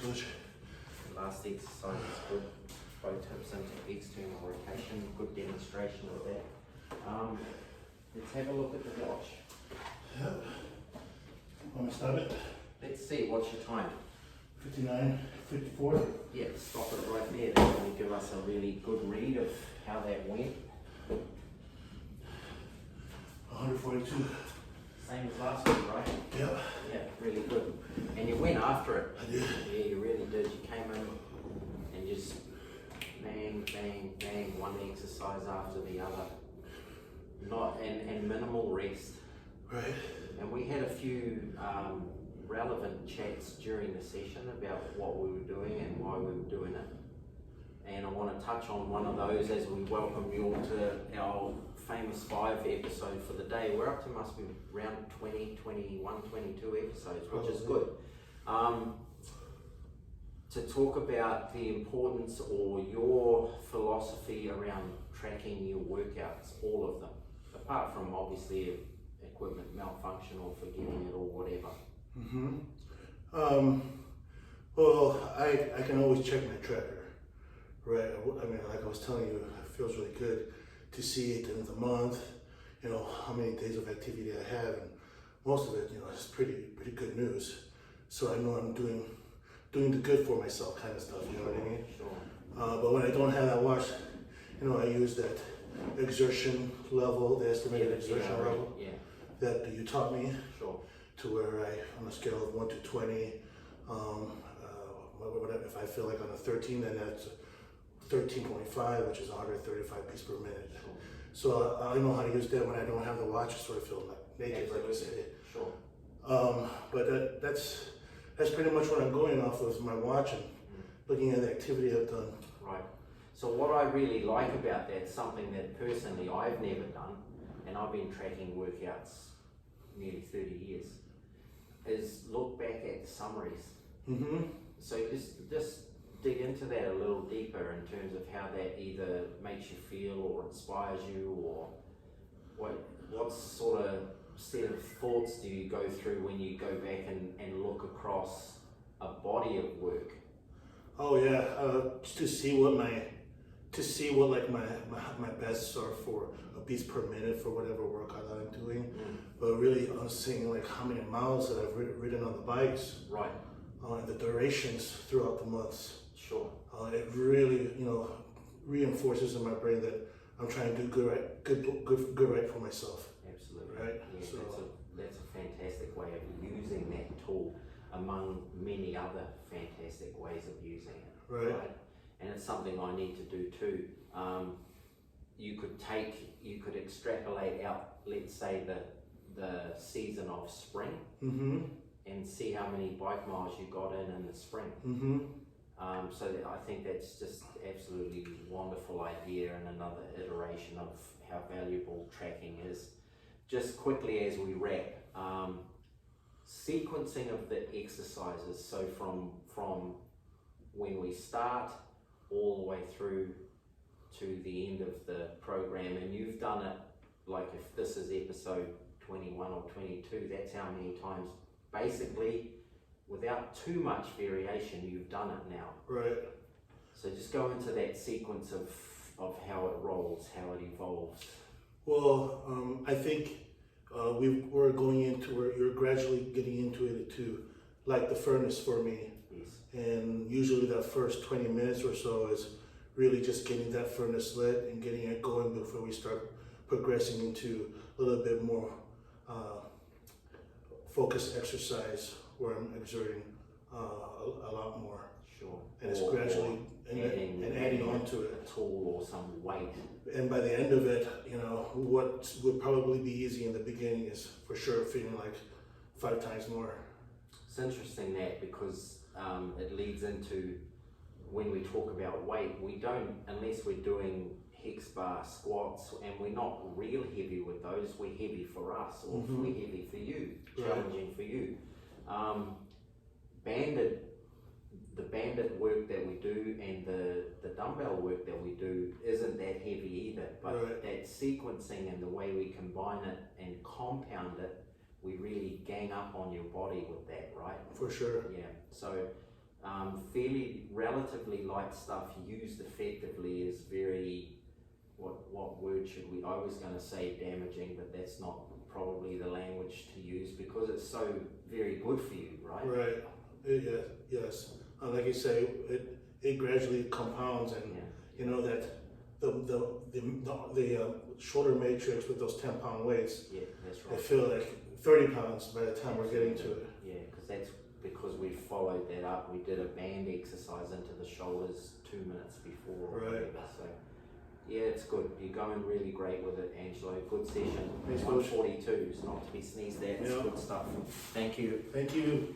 Coach. The last exercise is good. Both hips into external rotation. Good demonstration of that. Let's have a look at the watch. Yep. Want me to stop it? Let's see, what's your time? 59:54. Yeah, stop it right there. That will give us a really good read of how that went. 142. Same as last week, right? Yep. Yeah, really good. And you went after it. I did. Yeah, you really did. You came in and just bang, bang, bang, one exercise after the other. And minimal rest. Right. And we had a few relevant chats during the session about what we were doing and why we were doing it. And I want to touch on one of those as we welcome you all to our famous 5 episode for the day. We're up to must be around 20, 21, 22 episodes, which is good. To talk about the importance or your philosophy around tracking your workouts, all of them, apart from obviously equipment malfunction or forgetting it or whatever. Well, I can always check my tracker, right? I mean, like I was telling you, it feels really good to see it in the month, you know, how many days of activity I have, and most of it, you know, is pretty good news. So I know I'm doing the good for myself kind of stuff, you know what I mean? Sure. But when I don't have that watch, you know, I use that exertion level, the estimated exertion level that you taught me. Sure. To where on a scale of 1 to 20, if I feel like on a 13, then that's 13.5, which is 135 beats per minute. Sure. So I know how to use that when I don't have the watch, I sort of feel like naked, like I say. Sure. But that's pretty much what I'm going off of, my watch and looking at the activity I've done. Right. So what I really like about that, something that personally I've never done, and I've been tracking workouts nearly 30 years, is look back at the summaries. So just dig into that a little deeper in terms of how that either makes you feel or inspires you, or what sort of set of thoughts do you go through when you go back and look across a body of work? Oh yeah, to see what like my bests are for a beats per minute for whatever workout that I'm doing. But really I'm seeing like how many miles that I've ridden on the bikes. Right. And the durations throughout the months. Sure. It really, you know, reinforces in my brain that I'm trying to do good right for myself. Absolutely. Right. Yeah, So that's a fantastic way of using that tool among many other fantastic ways of using it. Right. And it's something I need to do too. You could extrapolate out, let's say the season of spring, and see how many bike miles you got in the spring. So I think that's just absolutely wonderful idea and another iteration of how valuable tracking is. Just quickly as we wrap, sequencing of the exercises. So from when we start all the way through to the end of the program, and you've done it, like if this is episode 21 or 22, that's how many times, basically without too much variation, you've done it now. Right. So just go into that sequence of how it rolls, how it evolves. Well, I think you're gradually getting into it to like the furnace for me. Yes. And usually that first 20 minutes or so is really just getting that furnace lit and getting it going before we start progressing into a little bit more focused exercise where I'm exerting a lot more. Sure. And it's gradually adding on to it. A tool or some weight. And by the end of it, you know, what would probably be easy in the beginning is for sure feeling like 5 times more. It's interesting that because it leads into when we talk about weight, we don't, unless we're doing hex bar squats, and we're not real heavy with those, we're heavy for us, or we're heavy for you, challenging for you. The bandit work that we do and the dumbbell work that we do isn't that heavy either, but that sequencing and the way we combine it and compound it, we really gang up on your body with that, right? For sure. Yeah, so Fairly, relatively light stuff used effectively is very, what word should we, I was going to say damaging, but that's not probably the language to use because it's so very good for you, right? Right. Yes. Like you say, it gradually compounds, and you know that the shoulder matrix with those 10-pound weights, Yeah, that's they right. feel like 30 pounds by the time we're getting to it. Yeah, because we followed that up. We did a band exercise into the shoulders 2 minutes before. Or Right. whatever. So yeah, it's good. You're going really great with it, Angelo. Good session. Thanks, Coach. 142 is not to be sneezed at. It's Yeah. good stuff. Thank you. Thank you.